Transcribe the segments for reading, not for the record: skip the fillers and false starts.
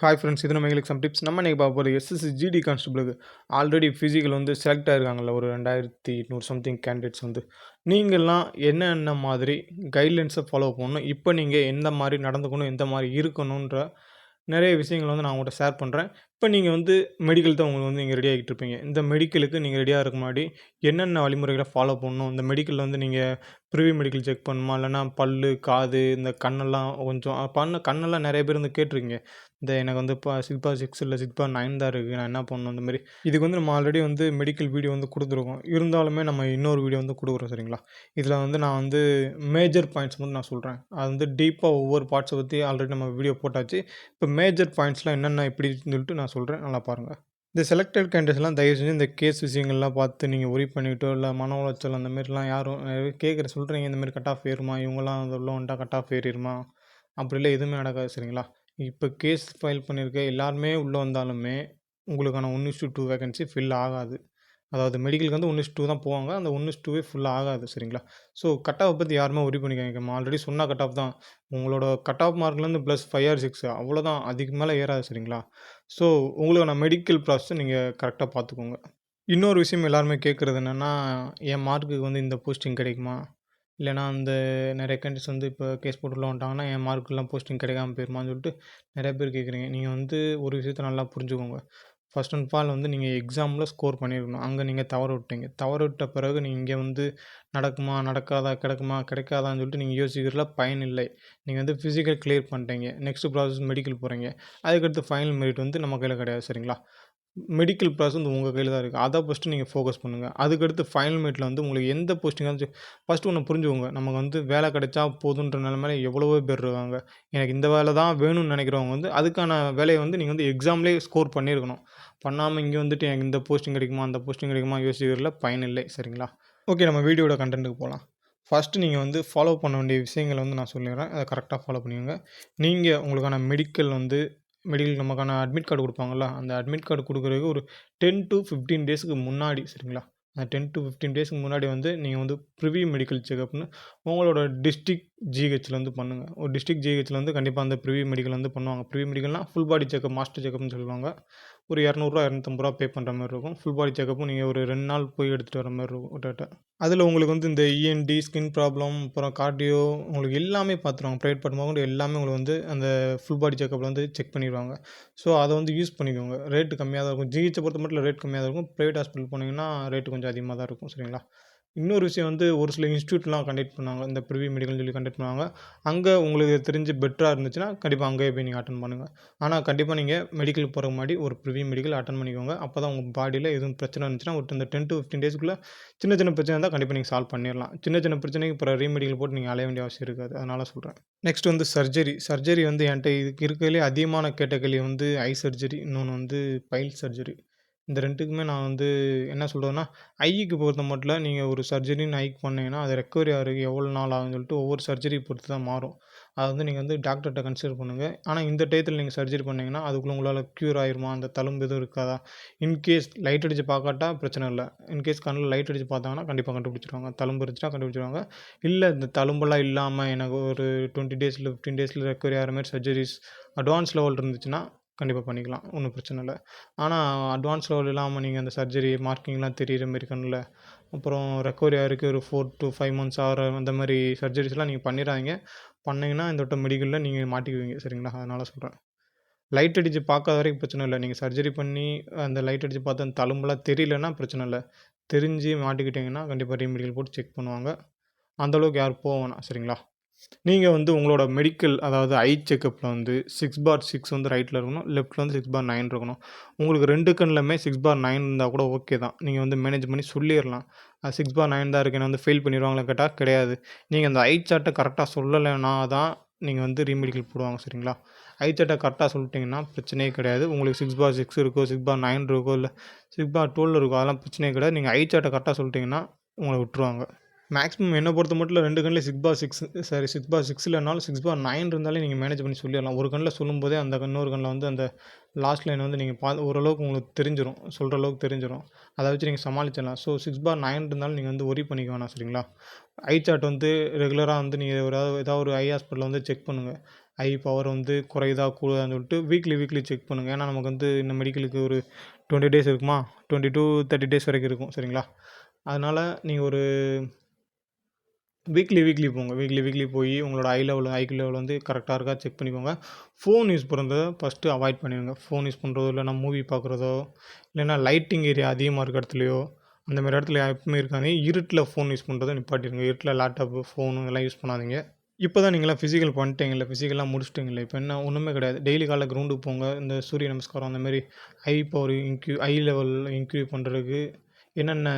Hi friends, இது நம்ம எங்களுக்கு சம் டிப்ஸ். நம்ம இன்றைக்கி பார்க்க போகிறது எஸ்எஸ்சி ஜிடி கான்ஸ்டபிளுக்கு ஆல்ரெடி ஃபிசிக்கல் வந்து செலக்ட் ஆகிருக்காங்கல்ல, ஒரு 2200 சம்திங் கேண்டிடேட்ஸ் வந்து. நீங்கள்லாம் என்னென்ன மாதிரி கைட்லைன்ஸை ஃபாலோ பண்ணணும், இப்போ நீங்கள் எந்த மாதிரி நடந்துக்கணும், எந்த மாதிரி இருக்கணுன்ற நிறைய விஷயங்கள் வந்து நான் உங்கள்கிட்ட ஷேர் பண்ணுறேன். இப்போ நீங்கள் வந்து மெடிக்கல் தான் உங்களுக்கு வந்து நீங்கள் ரெடி ஆகிட்டு இருப்பீங்க. இந்த மெடிக்கலுக்கு நீங்கள் ரெடியாக இருக்க முன்னாடி என்னென்ன வழிமுறைகளை ஃபாலோ பண்ணணும், இந்த மெடிக்கலில் வந்து நீங்கள் ப்ரிவி மெடிக்கல் செக் பண்ணணுமா, இல்லைனா பல்லு, காது, இந்த கண்ணெல்லாம் கொஞ்சம் கண்ணெல்லாம் நிறைய பேர் வந்து கேட்டிருக்கீங்க. இந்த எனக்கு வந்து இப்போ சிக்பா 6 இல்லை சிக்பா 9 தான் இருக்குது, நான் என்ன பண்ணணும் அந்த மாதிரி. இதுக்கு வந்து நம்ம ஆல்ரெடி வந்து மெடிக்கல் வீடியோ வந்து கொடுத்துருக்கோம். இருந்தாலுமே நம்ம இன்னொரு வீடியோ வந்து கொடுக்குறோம், சரிங்களா. இதில் வந்து நான் வந்து மேஜர் பாயிண்ட்ஸ் வந்து நான் சொல்கிறேன். அது வந்து டீப்பாக ஒவ்வொரு பார்ட்ஸை பற்றி ஆல்ரெடி நம்ம வீடியோ போட்டாச்சு. இப்போ மேஜர் பாயிண்ட்ஸ்லாம் என்னென்ன எப்படின்னு சொல்லிட்டு நான் சொல்கிறேன், நல்லா பாருங்கள். இந்த செலக்டட் கேண்டிடேட்ஸ்லாம் தயவு செஞ்சு இந்த கேஸ் விஷயங்கள்லாம் பார்த்து நீங்கள் ஒரி பண்ணிவிட்டோ, இல்லை மன உளைச்சல் அந்த மாதிரிலாம் யாரும் சொல்கிறீங்க, இந்த மாதிரி கட் ஆஃப் ஏறுமா, இவங்கெல்லாம் உள்ள வந்துட்டா கட் ஆஃப் ஏறிடுமா, அப்படிலாம் எதுவுமே நடக்காது, சரிங்களா. இப்போ கேஸ் ஃபைல் பண்ணியிருக்க எல்லாருமே உள்ளே வந்தாலுமே உங்களுக்கான 1:2 வேகன்சி ஃபில் ஆகாது. அதாவது மெடிக்கலுக்கு வந்து 1:2 தான் போவாங்க. அந்த 1:2 ஃபுல் ஆகாது, சரிங்களா. ஸோ கட் ஆஃப் பற்றி யாருமே ஒரி பண்ணிக்காதீங்க. ஆல்ரெடி சொன்ன கட் ஆஃப் தான். உங்களோட கட் ஆஃப் மார்க்லேருந்து ப்ளஸ் 5 ஆர் 6 அவ்வளோதான், அதுக்கு மேலே ஏறாது, சரிங்களா. ஸோ உங்களுக்கான மெடிக்கல் ப்ராசஸை நீங்கள் கரெக்டாக பார்த்துக்கோங்க. இன்னொரு விஷயம் எல்லாருமே கேட்குறது என்னென்னா, என் மார்க்குக்கு வந்து இந்த போஸ்டிங் கிடைக்குமா? இல்லைனா அந்த நிறைய கேண்டிடேட்ஸ் வந்து இப்போ கேஸ் போட்டு உள்ள வந்துட்டாங்கன்னா, என் மார்க்குலாம் போஸ்டிங் கிடைக்காம போயிருமான்னு சொல்லிட்டு நிறைய பேர் கேட்குறீங்க. நீங்கள் வந்து ஒரு விஷயத்த நல்லா புரிஞ்சுக்கோங்க. ஃபர்ஸ்ட் அண்ட் ஆல் வந்து நீங்கள் எக்ஸாமில் ஸ்கோர் பண்ணியிருக்கணும். அங்கே நீங்கள் தவற விட்டீங்க. தவற விட்ட பிறகு நீங்கள் இங்கே வந்து நடக்குமா, நடக்காதா, கிடைக்குமா, கிடைக்காதான்னு சொல்லிட்டு நீங்கள் யோசிக்கிறதுல பயன் இல்லை. நீங்கள் வந்து ஃபிசிக்கல் கிளியர் பண்ணிட்டீங்க. நெக்ஸ்ட் ப்ராசஸ் மெடிக்கல் போகிறீங்க. அதுக்கடுத்து ஃபைனல் மெரிட் வந்து நம்ம கையில் கிடையாது, சரிங்களா. மெடிக்கல் ப்ராசஸ் வந்து உங்கள் கையில் தான் இருக்குது. அதை ஃபஸ்ட்டு நீங்கள் ஃபோக்கஸ் பண்ணுங்கள். அதுக்கடுத்து ஃபைனல் மெரிட்டில் வந்து உங்களுக்கு எந்த போஸ்டிங்காச்சும் ஃபஸ்ட்டு ஒன்று புரிஞ்சுக்கோங்க. நமக்கு வந்து வேலை கிடைச்சா போதுன்ற நிலைமையில எவ்வளவோ பேர் இருக்காங்க. எனக்கு இந்த வேலை தான் வேணும்னு நினைக்கிறவங்க வந்து அதுக்கான வேலையை வந்து நீங்கள் வந்து எக்ஸாம்லேயே ஸ்கோர் பண்ணியிருக்கணும். பண்ணாமல் இங்கே வந்துட்டு எனக்கு இந்த போஸ்டிங் கிடைக்குமா, அந்த போஸ்டிங் கிடைக்குமா யோசிக்கிறதுல பயனில்லை, சரிங்களா. ஓகே, நம்ம வீடியோட கண்டென்ட்டுக்கு போகலாம். ஃபஸ்ட்டு நீங்கள் வந்து ஃபாலோ பண்ண வேண்டிய விஷயங்களை வந்து நான் சொல்லிடுறேன். அதை கரெக்டாக ஃபாலோ பண்ணிக்கோங்க. நீங்கள் உங்களுக்கான மெடிக்கல் நமக்கான அட்மிட் கார்டு கொடுப்பாங்கள்ல, அந்த அட்மிட் கார்டு கொடுக்குறதுக்கு ஒரு 10 to 15 டேஸுக்கு முன்னாடி, சரிங்களா. அந்த 10 to 15 டேஸ்க்கு முன்னாடி வந்து நீங்கள் வந்து ப்ரிவி மெடிக்கல் செக்கப்னு உங்களோட டிஸ்ட்ரிக்ட் ஜிஹெச்சில் வந்து பண்ணுங்கள். ஒரு டிஸ்ட்ரிக்ட் ஜிஹெச்சில் வந்து கண்டிப்பாக அந்த ப்ரிவி மெடிக்கல் வந்து பண்ணுவாங்க. ப்ரிவி மெடிக்கல்னால் ஃபுல் பாடி செக்கப், மாஸ்டர் செக்கப்னு சொல்லுவாங்க. ஒரு ரூ. 200 250 பே பண்ணுற மாதிரி இருக்கும். ஃபுல் பாடி செக்கப்பும் நீங்கள் ஒரு 2 நாள் போய் எடுத்துகிட்டு வர மாதிரி இருக்கும் டேட்டா. அதில் உங்களுக்கு வந்து இந்த இஎன்டி, ஸ்கின் ப்ராப்ளம், அப்புறம் கார்டியோ உங்களுக்கு எல்லாமே பார்த்துருவாங்க. ப்ரைவேட் பார்ட் முதற்கொண்டு எல்லாமே உங்களுக்கு வந்து அந்த ஃபுல் பாடி செக்கப்பில் வந்து செக் பண்ணிடுவாங்க. ஸோ அதை வந்து யூஸ் பண்ணிக்கோங்க. ரேட்டு கம்மியாக தான் இருக்கும். ஜிஹெச்சை பொறுத்த மட்டும் ரேட் கம்மியாக தான் இருக்கும். ப்ரைவேட் ஹாஸ்பிட்டல் போனீங்கன்னா ரேட்டு கொஞ்சம் அதிகமாக தான் இருக்கும், சரிங்களா. இன்னொரு விஷயம் வந்து ஒரு சில இன்ஸ்டியூட்லாம் கண்டக்ட் பண்ணுவாங்க. இந்த ப்ரிவி மெடிக்கல்னு சொல்லி கண்டக்ட் பண்ணுவாங்க. அங்கே உங்களுக்கு தெரிஞ்சு பெட்டராக இருந்துச்சுன்னா கண்டிப்பாக அங்கேயே போய் நீங்கள் அட்டெண்ட் பண்ணுங்கள். ஆனால் கண்டிப்பாக நீங்கள் மெடிக்கல் போகிறதுக்கு முன்னாடி ஒரு ப்ரிவி மெடிக்கல் அட்டெண்ட் பண்ணிக்கோங்க. அப்போ தான் உங்கள் பாடியில் எதுவும் பிரச்சனை இருந்துச்சுன்னா ஒரு இந்த 10 to 15 டேஸ்க்குள்ளே சின்ன சின்ன பிரச்சனை இருந்தால் கண்டிப்பாக நீங்கள் சால்வ் பண்ணிடலாம். சின்ன சின்ன பிரச்சனைக்கு அப்புறம் ரீமெடிக்கல் போட்டு நீங்கள் அலைய வேண்டிய அவசியம் இருக்காது. அதனால சொல்கிறேன். நெக்ஸ்ட் வந்து சர்ஜரி வந்து என்கிட்ட இதுக்கு இருக்கிறதுலே அதிகமான கேட்டகரி வந்து ஐ சர்ஜரி, இன்னொன்று வந்து பைல் சர்ஜரி. இந்த 2க்குமே நான் வந்து என்ன சொல்கிறேன்னா, ஐக்கு பொறுத்த மட்டும் நீங்கள் ஒரு சர்ஜரின்னு ஐக்கு பண்ணீங்கன்னா, அது ரெக்கவரி ஆகுறதுக்கு எவ்வளோ நாள் ஆகும்னு சொல்லிட்டு ஒவ்வொரு சர்ஜரி பொறுத்து தான் மாறும். அதை வந்து நீங்கள் வந்து டாக்டர்கிட்ட கன்சல்ட் பண்ணுங்கள். ஆனால் இந்த டயத்தில் நீங்கள் சர்ஜரி பண்ணீங்கன்னா, அதுக்குள்ளே உங்களால் க்யூர் ஆயிருமா, அந்த தழும்பு எதுவும் இருக்காதா? இன்கேஸ் லைட் அடித்து பார்க்காட்டா பிரச்சனை இல்லை. இன்கேஸ் கண்ணில் லைட் அடித்து பார்த்தாங்கன்னா கண்டிப்பாக கண்டுபிடிச்சிருவாங்க. தழும்பு இருந்துச்சுன்னா கண்டுபிடிச்சிருவாங்க. இல்லை இந்த தழும்பெல்லாம் இல்லாமல் எனக்கு ஒரு 20 டேஸில் 15 டேஸில் ரெக்கவரி ஆகிற மாதிரி சர்ஜரிஸ் அட்வான்ஸ் லெவல் இருந்துச்சுன்னா கண்டிப்பாக பண்ணிக்கலாம். ஒன்றும் பிரச்சனை இல்லை. ஆனால் அட்வான்ஸ் லெவல் இல்லாமல் நீங்கள் அந்த சர்ஜரி மார்க்கிங்லாம் தெரியிற மாரி கண்ணில், அப்புறம் ரெக்கவரி ஆகிறதுக்கு ஒரு 4 to 5 மந்த்ஸ் ஆகிற அந்த மாதிரி சர்ஜரிஸ்லாம் நீங்கள் பண்ணிடாதீங்க. பண்ணிங்கன்னா இந்த வட்டம் மெடிக்கலில் நீங்கள் மாட்டிக்குவீங்க, சரிங்களா. அதனால் சொல்கிறேன். லைட் அடித்து பார்க்காத வரைக்கும் பிரச்சனை இல்லை. நீங்கள் சர்ஜரி பண்ணி அந்த லைட் அடித்து பார்த்து அந்த தழும்பெல்லாம் தெரியலன்னா பிரச்சனை இல்லை. தெரிஞ்சு மாட்டிக்கிட்டிங்கன்னா கண்டிப்பாக ரீமெடிக்கல் போட்டு செக் பண்ணுவாங்க. அந்த அளவுக்கு யாரும் போ வேணாம், சரிங்களா. நீங்கள் வந்து உங்களோட மெடிக்கல் அதாவது ஐ செக்கப்பில் வந்து 6/6 வந்து ரைட்டில் இருக்கணும். லெஃப்ட்டில் வந்து 6/9 இருக்கணும். உங்களுக்கு 2 கண்ணுலயுமே 6/9 இருந்தால் கூட ஓகே தான். நீங்கள் வந்து மேனேஜ் பண்ணி சொல்லிடலாம். 6/9 தான் இருக்குது, என்ன வந்து ஃபெயில் பண்ணிடுவாங்களான்னு கேட்டால் கிடையாது. நீங்கள் அந்த ஐ சார்ட்டை கரெக்டாக சொல்லலைன்னா தான் நீங்கள் வந்து ரீமெடிக்கல் போடுவாங்க, சரிங்களா. ஐ சார்ட்டை கரெக்டாக சொல்லிட்டீங்கன்னா பிரச்சனையே கிடையாது. உங்களுக்கு 6/6 இருக்கோ, 6/9 இருக்கோ, இல்லை 6/12 இருக்கோ, அதெல்லாம் பிரச்சனையே கிடையாது. நீங்கள் ஐ சார்ட்டை கரெக்டாக சொல்லிட்டீங்கன்னா உங்களை விட்டுருவாங்க. மேக்ஸிமம் என்ன பொறுத்த மட்டும் 2 கண்ணில் 6/6 இல்லைனாலும் 6/9 இருந்தாலே நீங்கள் மேனேஜ் பண்ணி சொல்லிடலாம். ஒரு கண்ணில் சொல்லும்போதே அந்த இன்னொரு கண்ணில் வந்து அந்த லாஸ்ட் லைன் வந்து நீங்கள் ஓரளவுக்கு உங்களுக்கு தெரிஞ்சிடும். சொல்கிற அளவுக்கு தெரிஞ்சிடும். அதை வச்சு நீங்கள் சமாளிச்சிடலாம். ஸோ 6/9 இருந்தாலும் நீங்கள் வந்து ஒரி பண்ணிக்க வேணாம், சரிங்களா. ஐ சார்ட் வந்து ரெகுலராக வந்து நீங்கள் ஏதாவது ஒரு ஐ ஹாஸ்பிட்டலில் வந்து செக் பண்ணுங்கள். ஐ பவர் வந்து குறையுதா கூடுதான்னு சொல்லிட்டு வீக்லி செக் பண்ணுங்கள். ஏன்னா நமக்கு வந்து இந்த மெடிக்கலுக்கு ஒரு 20 டேஸ் இருக்குமா, 20 to 30 டேஸ் வரைக்கும் இருக்கும் சரிங்களா. அதனால் நீங்கள் ஒரு வீக்லி போங்க. வீக்லி போய் உங்களோட ஐக்யூ லெவல் வந்து கரெக்டாக இருக்கா செக் பண்ணிக்கோங்க. ஃபோன் யூஸ் பண்ணுறத ஃபஸ்ட்டு அவாய்ட் பண்ணிடுங்க. ஃபோன் யூஸ் பண்ணுறதோ, இல்லைனா மூவி பார்க்குறதோ, இல்லைனா லைட்டிங் ஏரியா அதிகமாக இருக்க இடத்துலையோ, அந்த மாரி இடத்துல எப்பவுமே இருக்காதீங்க. இருட்டில் ஃபோன் யூஸ் பண்ணுறத நிப்பாட்டிடுங்க. இருட்டில் லேப்டாப்பு, ஃபோனு இதெல்லாம் யூஸ் பண்ணாதீங்க. இப்போ தான் நீங்களாம் ஃபிசிக்கல் பண்ணிட்டீங்கல்ல, ஃபிசிக்கல்லாம் முடிச்சிட்டிங்கல்ல, இப்போ என்ன ஒன்றுமே கிடையாது. டெய்லி காலைல கிரவுண்டுக்கு போங்க. இந்த சூரிய நமஸ்காரம் அந்தமாரி ஐ பவர் ஐ லெவல் இன்க்ரீவ் பண்ணுறதுக்கு என்னென்ன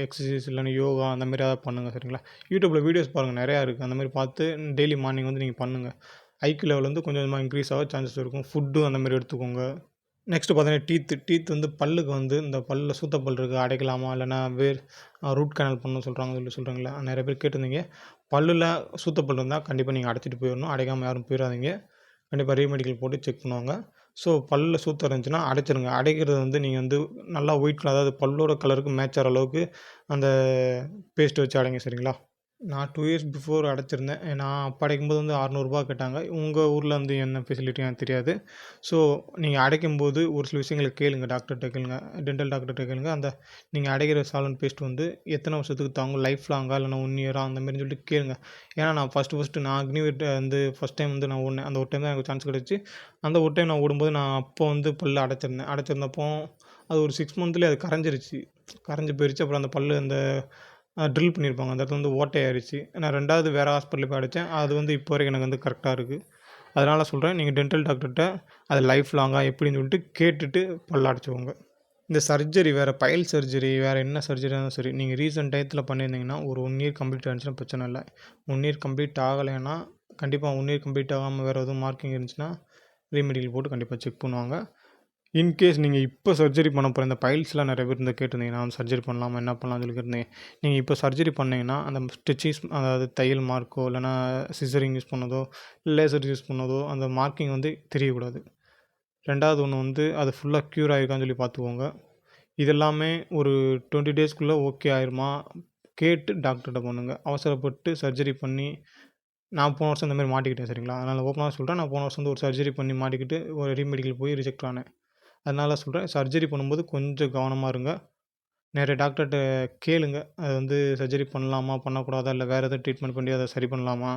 எக்ஸசைஸ் இல்லைன்னா யோகா அந்த மாரி ஏதாவது பண்ணுங்கள் சரிங்களா. யூடியூப்பில் வீடியோஸ் பாருங்கள், நிறையா இருக்குது. அந்த மாரி பார்த்து டெய்லி மார்னிங் வந்து நீங்கள் பண்ணுங்கள். ஐக்யூ லெவல் வந்து கொஞ்சம் கொஞ்சமாக இன்க்ரீஸ் ஆக சான்சஸ் இருக்கும். ஃபுட்டும் அந்த மாரி எடுத்துக்கோங்க. நெக்ஸ்ட்டு பார்த்தீங்கன்னா டீத் வந்து பல்லுக்கு வந்து இந்த பல்லில் சூத்தப்பல் இருக்குது, அடைக்கலாமா இல்லைனா ரூட் கேனல் பண்ணணும்னு சொல்கிறாங்களே நிறைய பேர் கேட்டிருந்தீங்க. பல்லில் சூத்தப்பல் இருந்தால் கண்டிப்பாக நீங்கள் அடைச்சிட்டு போயிடணும். அடைக்காமல் யாரும் போயிடாதீங்க. கண்டிப்பாக ரீமெடிக்கல் போட்டு செக் பண்ணுவாங்க. ஸோ பல்லில் சூத்தம் இருந்துச்சுன்னா அடைச்சிருங்க. அடைக்கிறது வந்து நீங்கள் வந்து நல்லா ஒயிட் கலர், அதாவது பல்லோட கலருக்கு மேட்ச் ஆகிற அளவுக்கு அந்த பேஸ்ட் வச்சு அடைங்க சரிங்களா. நான் 2 இயர்ஸ் பிஃபோர் அடைச்சிருந்தேன். நான் அப்போ அடைக்கும்போது வந்து ரூ. 600 கேட்டாங்க. உங்கள் ஊரில் வந்து என்ன ஃபெசிலிட்டி எனக்கு தெரியாது. ஸோ நீங்கள் அடைக்கும்போது ஒரு சில விஷயங்கள கேளுங்க, டாக்டர்கிட்ட கேளுங்க, டென்டல் டாக்டர்கிட்ட கேளுங்க. அந்த நீங்கள் அடைக்கிற சாலன் பேஸ்ட் வந்து எத்தனை வருஷத்துக்கு தாங்கும், லைஃப் லாங்கா இல்லைனா 1 இயரா அந்த மாரின்னு சொல்லிட்டு கேளுங்க. ஏன்னா நான் ஃபஸ்ட்டு நான் அக்னிவீர்ட்ட வந்து ஃபஸ்ட் டைம் வந்து நான் ஓடுனேன். அந்த ஒரு டைம் தான் எனக்கு சான்ஸ் கிடச்சிச்சு. அந்த ஒரு டைம் நான் ஓடும்போது நான் அப்போ வந்து பல்ல அடைச்சிருந்தேன். அடைச்சிருந்தப்போ அது ஒரு 6 மந்த்லேயே அது கரைஞ்சிருச்சு. கரைஞ்சு போயிருச்சு. அப்புறம் அந்த பல்லு அந்த ட்ரில் பண்ணியிருப்பாங்க. அந்த இடத்துல வந்து ஓட்டையாயிருச்சு. நான் 2வது வேறு ஹாஸ்பிட்டலில் போய் அடைச்சேன். அது வந்து இப்போ வரைக்கும் எனக்கு வந்து கரெக்டாக இருக்குது. அதனால் சொல்கிறேன், நீங்கள் டென்டல் டாக்டர்கிட்ட அது லைஃப் லாங்கா எப்படின்னு சொல்லிட்டு கேட்டுட்டு பல்ல அடைச்சிக்கோங்க. இந்த சர்ஜரி வேறு பைல் சர்ஜரி வேறு என்ன சர்ஜரியாக இருந்தாலும் சரி, நீங்கள் ரீசென்ட் டயத்தில் பண்ணியிருந்தீங்கன்னா ஒரு 1 இயர் கம்ப்ளீட் ஆகிடுச்சுன்னா பிரச்சனை இல்லை. 1 இயர் கம்ப்ளீட் ஆகலைன்னா கண்டிப்பாக 1 இயர் கம்ப்ளீட் ஆகாமல் வேறு எதுவும் மார்க்கிங் இருந்துச்சுன்னா ரீமெடிக்கல் போட்டு கண்டிப்பாக செக் பண்ணுவாங்க. இன்கேஸ் நீங்கள் இப்போ சர்ஜரி பண்ண போகிற இந்த பைல்ஸ்லாம் நிறைய பேர் இந்த கேட்டிருந்தீங்க, நான் சர்ஜரி பண்ணலாமா என்ன பண்ணலாம்னு சொல்லி கேட்டிருந்தீங்க. நீங்கள் இப்போ சர்ஜரி பண்ணிங்கன்னா அந்த ஸ்டிச்சிஸ், அதாவது தையல் மார்க்கோ இல்லைனா சிசரிங் யூஸ் பண்ணதோ, லேசர் யூஸ் பண்ணதோ அந்த மார்க்கிங் வந்து தெரியக்கூடாது. 2வது ஒன்று வந்து அது ஃபுல்லாக க்யூர் ஆகிருக்கான்னு சொல்லி பார்த்துக்கோங்க. இதெல்லாமே ஒரு 20 டேஸ்க்குள்ளே ஓகே ஆயிருமா கேட்டு டாக்டர்கிட்ட பண்ணுங்கள். அவசரப்பட்டு சர்ஜரி பண்ணி நான் போன வருஷம் இந்த மாதிரி மாட்டிக்கிட்டேன் சரிங்களா. அதனால் ஓப்பனாக சொல்கிறேன், நான் போன வருஷம் வந்து ஒரு சர்ஜரி பண்ணி மாட்டிக்கிட்டு ஒரு ரீமெடிக்கல் போய் ரிஜெக்ட் ஆனேன். அதனால சொல்கிறேன், சர்ஜரி பண்ணும்போது கொஞ்சம் கவனமாக இருங்க. நிறைய டாக்டர்கிட்ட கேளுங்க. அது வந்து சர்ஜரி பண்ணலாமா, பண்ணக்கூடாதா, இல்லை வேறு எதாவது ட்ரீட்மெண்ட் பண்ணி அதை சரி பண்ணலாமா,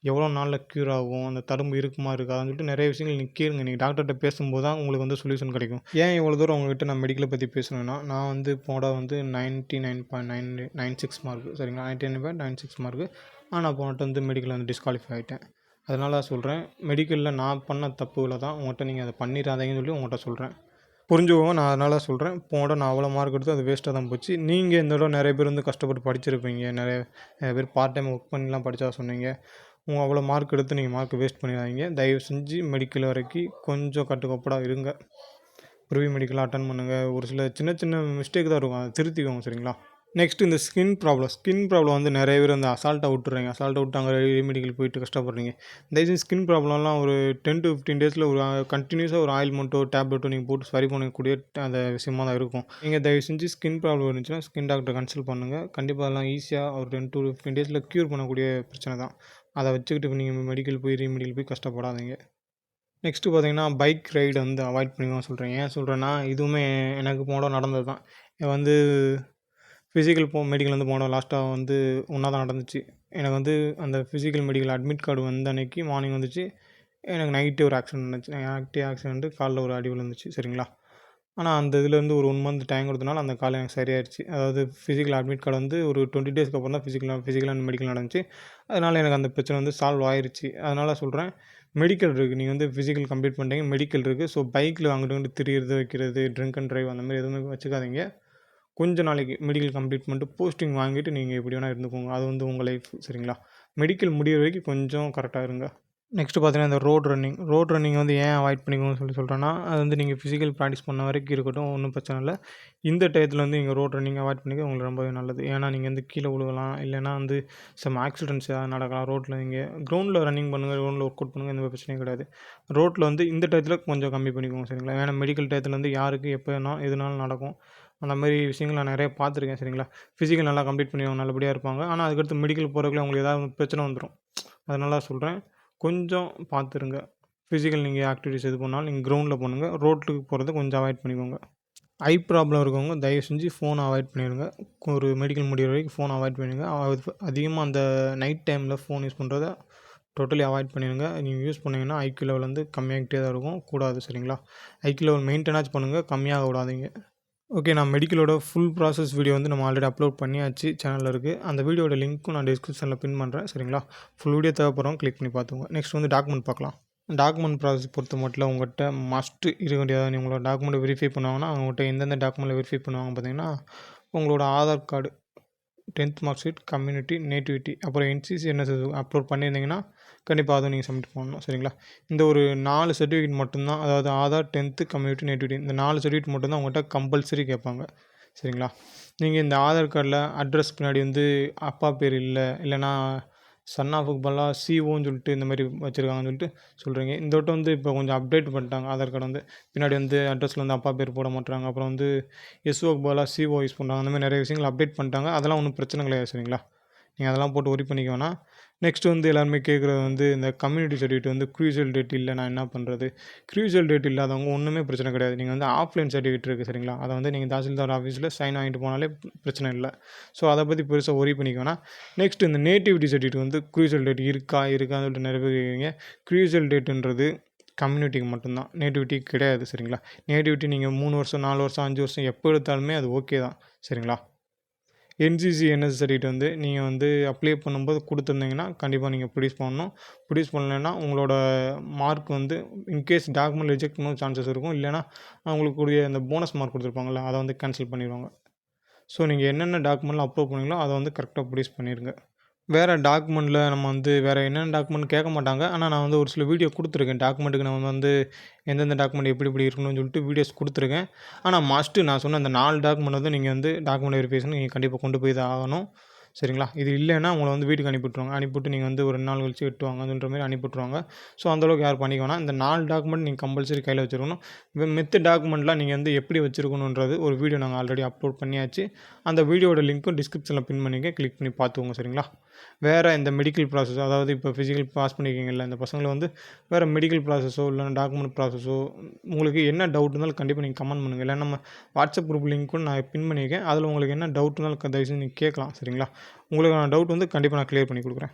எவ்வளோ நாளில் க்யூர் ஆகும், அந்த தழும்பு இருக்குமா இருக்காதான்னு சொல்லிட்டு நிறைய விஷயங்கள் நீங்கள் கேளுங்க. நீங்கள் டாக்டர்கிட்ட பேசும்போது தான் உங்களுக்கு வந்து சொல்யூஷன் கிடைக்கும். ஏன் இவ்வளோ தூரம் உங்கள்கிட்ட நான் மெடிக்கலை பற்றி பேசணுன்னா, நான் வந்து போன வந்து 99.96 மார்க்கு சரிங்களா. 99.96 மார்க்கு. ஆனால் போன வந்து மெடிக்கலில் வந்து டிஸ்குவாலிஃபை ஆகிட்டேன். அதனால சொல்கிறேன், மெடிக்கலில் நான் பண்ண தப்புகளை தான் உங்கள்கிட்ட நீங்கள் அதை பண்ணிடாதீங்கன்னு சொல்லி உங்கள்கிட்ட சொல்கிறேன். புரிஞ்சுக்கோங்க. நான் அதனால சொல்கிறேன், போன தடவ நான் அவ்வளோ மார்க் எடுத்தேன், அது வேஸ்ட்டாக தான் போச்சு. நீங்கள் இந்த தடவ நிறைய பேர் வந்து கஷ்டப்பட்டு படிச்சிருப்பீங்க. நிறைய பேர் பார்ட் டைம் ஒர்க் பண்ணிலாம் படித்ததா சொன்னீங்க. அவ்வளோ மார்க் எடுத்து நீங்கள் மார்க் வேஸ்ட் பண்ணிடாதீங்க. தயவு செஞ்சு மெடிக்கல் வரைக்கும் கொஞ்சம் கட்டுக்கோப்படாக இருங்க. ப்ரிவி மெடிக்கல் அட்டெண்ட் பண்ணுங்கள். ஒரு சில சின்ன சின்ன மிஸ்டேக் தான் இருக்கும், அதை திருத்திக்கோங்க சரிங்களா. நெக்ஸ்ட்டு இந்த ஸ்கின் ப்ராப்ளம் வந்து நிறைய பேர் வந்து அசால்ட்டாக விட்டுறீங்க. விட்டு அங்கே ரெமெடிக்கல் போயிட்டு கஷ்டப்படுறீங்க. தயவுசெஞ்சு ஸ்கின் ப்ராப்ளம்லாம் ஒரு 10 to 15 டேஸில் ஒரு கண்டினியூஸாக ஒரு ஆயில்மெண்ட்டோ, டேப்லெட்டோ நீங்கள் போட்டு சரி பண்ணக்கூடிய அந்த விஷயமா தான் இருக்கும். நீங்கள் தயவு செஞ்சு ஸ்கின் ப்ராப்ளம் இருந்துச்சுன்னா ஸ்கின் டாக்டரை கன்சல்ட் பண்ணுங்கள். கண்டிப்பாக அதெல்லாம் ஈஸியாக ஒரு 10 to 15 டேஸில் க்யூர் பண்ணக்கூடிய பிரச்சனை தான். அதை வச்சுக்கிட்டு நீங்கள் மெடிக்கல் போய் ரீமெடிக்கல் போய் கஷ்டப்படாதீங்க. நெக்ஸ்ட்டு பார்த்தீங்கன்னா, பைக் ரைடு வந்து அவாய்ட் பண்ணிக்கோங்க சொல்கிறேன். ஏன் சொல்கிறேன்னா, இதுவுமே எனக்கு போன தடவ நடந்தது தான். வந்து ஃபிசிக்கல் மெடிக்கல் வந்து போன லாஸ்ட்டாக வந்து ஒன்றா தான் நடந்துச்சு. எனக்கு வந்து அந்த ஃபிசிக்கல் மெடிக்கல் அட்மிட் கார்டு வந்த அன்னைக்கு மார்னிங் வந்துச்சு. எனக்கு நைட்டு ஒரு ஆக்சிடென்ட் நடந்துச்சு. ஆக்சிடென்ட்டு காலில் ஒரு அடி விழுந்துச்சு சரிங்களா. ஆனால் அந்த இதுலேருந்து ஒரு 1 மந்த் டைம் கொடுத்தனால அந்த கால் எனக்கு சரியாயிருச்சு. அதாவது ஃபிசிக்கல் அட்மிட் கார்டு வந்து ஒரு 20 டேஸ்க்கு அப்புறம் தான் ஃபிசிக்கல் அண்ட் மெடிக்கல் நடந்துச்சு. அதனால் எனக்கு அந்த பிரச்சனை வந்து சால்வ் ஆயிருச்சு. அதனால் சொல்கிறேன், மெடிக்கல் இருக்குது. நீங்கள் வந்து ஃபிசிக்கல் கம்ப்ளீட் பண்ணிட்டீங்க, மெடிக்கல் இருக்குது. ஸோ பைக்கில் அங்கிட்டு இங்கிட்டு திரியிறது, வைக்கிறது, ட்ரிங்க் அண்ட் ட்ரைவ் அந்த மாதிரி எதுவுமே வச்சுக்காதீங்க. கொஞ்ச நாளைக்கு மெடிக்கல் கம்ப்ளீட் பண்ணிட்டு போஸ்டிங் வாங்கிட்டு நீங்கள் எப்படி வேணால் இருந்துக்கோங்க. அது வந்து உங்கள் லைஃப் சரிங்களா. மெடிக்கல் முடியிற வரைக்கும் கொஞ்சம் கரெக்டாக இருங்க. நெக்ஸ்ட்டு பார்த்தீங்கன்னா, இந்த ரோட் ரன்னிங் வந்து ஏன் அவாய்ட் பண்ணிக்கணும்னு சொல்கிறேன்னா, அது வந்து நீங்கள் ஃபிசிக்கல் ப்ராக்டிஸ் பண்ண வரைக்கும் இருக்கட்டும், ஒன்றும் பிரச்சனை இல்லை. இந்த டயத்தில் வந்து நீங்கள் ரோட் ரன்னிங் அவாய்ட் பண்ணிக்க உங்களுக்கு ரொம்பவே நல்லது. ஏன்னா நீங்கள் வந்து கீழே விழுகலாம், இல்லைனா வந்து ஆக்சிடென்ட்ஸ் ஏதாவது நடக்கலாம். ரோட்டில் நீங்கள் கிரவுண்டில் ரன்னிங் பண்ணுங்கள், கிரவுண்டில் ஒர்க் அவுட் பண்ணுங்கள், எந்த பிரச்சனையும் கிடையாது. ரோட்டில் வந்து இந்த டயத்தில் கொஞ்சம் கம்மி பண்ணிக்கோங்க சரிங்களா. ஏன்னா மெடிக்கல் டயத்தில் வந்து யாருக்கு எப்போ எதுனாலும் நடக்கும். அந்த மாதிரி விஷயங்கள் நான் நிறைய பார்த்துருக்கேன் சரிங்களா. ஃபிசிக்கல் நல்லா கம்ப்ளீட் பண்ணி அவங்க நல்லபடியாக இருப்பாங்க. ஆனால் அதுக்கடுத்து மெடிக்கல் போகிறதுக்குள்ள அவங்களுக்கு ஏதாவது பிரச்சனை வந்துடும். அதனால சொல்கிறேன், கொஞ்சம் பார்த்துருங்க. ஃபிசிக்கல் நீங்கள் ஆக்டிவிட்டீஸ் எது பண்ணாலும் நீங்கள் கிரவுண்டில் பண்ணுங்க. ரோட்டுக்கு போகிறத கொஞ்சம் அவாய்ட் பண்ணிக்கோங்க. ஐ ப்ராப்ளம் இருக்கவங்க தயவு செஞ்சு ஃபோனை அவாய்ட் பண்ணிடுங்க. ஒரு மெடிக்கல் முடியிற வரைக்கும் ஃபோனை அவாய்ட் பண்ணிடுங்க. அதிகமாக அந்த நைட் டைமில் ஃபோன் யூஸ் பண்ணுறத டோட்டலி அவாய்ட் பண்ணிடுங்க. நீங்கள் யூஸ் பண்ணிங்கன்னா ஐக்யூ லெவல் வந்து கம்மியாகிட்டே தான் இருக்கும். கூடாது சரிங்களா? ஐக்யூ லெவல் மெயின்டெனாச்சும் பண்ணுங்கள், கம்மியாக விடாதீங்க. ஓகே, நான் மெடிக்கலோட ஃபுல் ப்ராசஸ் வீடியோ வந்து நம்ம ஆல்ரெடி அப்லோட் பண்ணியாச்சு, சேனலில் இருக்குது. அந்த வீடியோட லிங்க்கும் நான் டிஸ்கிரிப்ஷனில் பின் பண்ணுறேன் சரிங்களா? ஃபுல் வீடியோ தேவைப்படுறவங்க கிளிக் பண்ணி பார்த்துக்கோங்க. நெக்ஸ்ட் வந்து டாக்குமெண்ட் பார்க்கலாம். டாக்குமெண்ட் ப்ராசஸ் பொறுத்த மட்டும் உங்கள்கிட்ட மஸ்ட்டு இருக்க வேண்டியது, உங்களோட டாக்குமெண்ட்டை வெரிஃபை பண்ணுவாங்கன்னா அவங்ககிட்ட எந்தெந்த டாக்குமெண்ட்டில் வெரிஃபை பண்ணுவாங்க பார்த்தீங்கன்னா, உங்களோட Aadhaar card, 10th mark sheet, community, nativity, அப்புறம் என்சிசி என்எஸ்எஸ் அப்லோட் பண்ணியிருந்தீங்கன்னா கண்டிப்பாக அதை நீங்கள் சப்மிட் பண்ணணும் சரிங்களா? இந்த ஒரு 4 சர்டிஃபிகேட் மட்டும்தான், அதாவது ஆதார், 10th, கம்யூனிட்டி, நேட்டிவிட்டி, இந்த 4 சர்டிஃபிகேட் மட்டும்தான் உங்கள்கிட்ட கம்பல்சரி கேட்பாங்க சரிங்களா? நீங்கள் இந்த ஆதார் கார்டில் அட்ரஸ் பின்னாடி வந்து அப்பா பேர் இல்லை, இல்லைனா சன் ஆஃபுக்கு பதிலாக சிஓன்னு சொல்லிட்டு இந்த மாதிரி வச்சுருக்காங்கன்னு சொல்லிட்டு சொல்கிறீங்க. இந்த வட்டம் வந்து இப்போ கொஞ்சம் அப்டேட் பண்ணிட்டாங்க. ஆதார் கார்டு வந்து பின்னாடி வந்து அட்ரஸில் வந்து அப்பா பேர் போட மாட்டுறாங்க. அப்புறம் வந்து எஸ்ஓக்கு பதிலாக சிஓ யூஸ் பண்ணுறாங்க. அந்த மாதிரி நிறைய விஷயங்கள் அப்டேட் பண்ணிட்டாங்க. அதெல்லாம் ஒன்றும் பிரச்சனை கிடையாது சரிங்களா? நீங்கள் அதெல்லாம் போட்டு ஒரி பண்ணிக்க வேணாம். நெக்ஸ்ட் வந்து எல்லாருமே கேட்குறது வந்து இந்த கம்யூனிட்டி சர்டிஃபிகேட் வந்து க்ரூஷியல் டேட் இல்லை, நான் என்ன பண்ணுறது? க்ரூஷியல் டேட் இல்லாதவங்க ஒன்றுமே பிரச்சனை கிடையாது. நீங்கள் வந்து ஆஃப்லைன் சர்டிஃபிகேட் இருக்குது சரிங்களா? அதை வந்து நீங்கள் தாசில்தார் ஆஃபீஸில் சைன் வாங்கிட்டு போனாலே பிரச்சனை இல்லை. ஸோ அதை பற்றி பெருசாக ஒரி பண்ணிக்க வேணாம். நெக்ஸ்ட் இந்த நேட்டிவிட்டி சர்டிஃபிகேட் வந்து க்ரூஷியல் டேட் இருக்கான்னு சொல்லிட்டு நிறைய பேர் கேட்குறீங்க. க்ரூஷியல் டேட்டுன்றது கம்யூனிட்டிக்கு மட்டும்தான், நேட்டிவிட்டி கிடையாது சரிங்களா? நேட்டிவிட்டி நீங்கள் 3 வருஷம், 4 வருஷம், 5 வருஷம் எப்போ எடுத்தாலுமே அது ஓகே தான் சரிங்களா? என்சிசி என்எஸ் சர்டிஃபிகேட் வந்து நீங்கள் வந்து அப்ளை பண்ணும்போது கொடுத்துருந்தீங்கன்னா கண்டிப்பாக நீங்கள் ப்ரொடியூஸ் பண்ணணும். ப்ரொடியூஸ் பண்ணலைன்னா உங்களோட மார்க் வந்து இன்கேஸ் டாக்குமெண்ட் ரிஜெக்ட் பண்ண சான்சஸ் இருக்கும். இல்லைனா அவங்களுக்கு கூடிய அந்த போனஸ் மார்க் கொடுத்துருப்பாங்கள்ல, அதை வந்து கேன்சல் பண்ணிடுவாங்க. ஸோ நீங்கள் என்னென்ன டாக்குமெண்ட்லாம் அப்லோட் பண்ணீங்களோ அதை வந்து கரெக்டாக ப்ரொடியூஸ் பண்ணிடுங்க. வேறு டாக்குமெண்ட்டில் நம்ம வந்து வேறு என்னென்ன டாக்குமெண்ட் கேட்க மாட்டாங்க. ஆனால் நான் வந்து ஒரு சில வீடியோ கொடுத்துருக்கேன். டாக்குமெண்ட்டுக்கு நம்ம வந்து எந்தெந்த டாக்குமெண்ட் எப்படி எப்படி இருக்கணும்னு சொல்லிட்டு வீடியோஸ் கொடுத்துருக்கேன். ஆனால் மஸ்ட்டு நான் சொன்ன அந்த 4 டாக்குமெண்ட் வந்து நீங்கள் வந்து டாக்குமெண்ட் வெரிஃபிகேஷன் நீங்கள் கண்டிப்பாக கொண்டு போய் தான் ஆகணும் சரிங்களா? இது இல்லைன்னா உங்களை வந்து வீட்டுக்கு அனுப்பிவிட்ருவாங்க. அனுப்பிவிட்டு நீங்கள் வந்து ஒரு 2 நாள் கழிச்சு வெட்டுவாங்கன்ற மாதிரி அனுப்பிவிட்ருவாங்க. ஸோ அந்தளவுக்கு யாரும் பண்ணிக்க வேணாம். இந்த 4 டாக்குமெண்ட் நீங்கள் கம்பல்சரி கையில் வச்சுருக்கணும். மித்த டாக்குமெண்ட்லாம் நீங்கள் வந்து எப்படி வச்சுருக்கணுன்றது ஒரு வீடியோ நாங்கள் ஆல்ரெடி அப்லோட் பண்ணியாச்சு. அந்த வீடியோட லிங்க்கும் டிஸ்கிரிப்ஷனில் பின் பண்ணிக்க, கிளிக் பண்ணி பார்த்துக்கோங்க சரிங்களா? வேறு இந்த மெடிக்கல் ப்ராசஸ், அதாவது இப்போ ஃபிசிக்கல் பாஸ் பண்ணியிருக்கீங்கள்ல, இந்த பசங்களை வந்து வேறு மெடிக்கல் ப்ராசஸோ இல்லைனா டாக்குமெண்ட் ப்ராசஸோ உங்களுக்கு என்ன டவுட் இருந்தாலும் கண்டிப்பாக நீங்கள் கமெண்ட் பண்ணுங்கள். இல்லைனா நம்ம வாட்ஸ்அப் குரூப் லிங்க் கூட நான் பின் பண்ணியிருக்கேன். அதில் உங்களுக்கு என்ன டவுட் இருந்தாலும் தயவுசெய்து நீங்கள் கேட்கலாம் சரிங்களா? உங்களுக்கான டவுட் வந்து கண்டிப்பாக நான் கிளியர் பண்ணி கொடுக்குறேன்.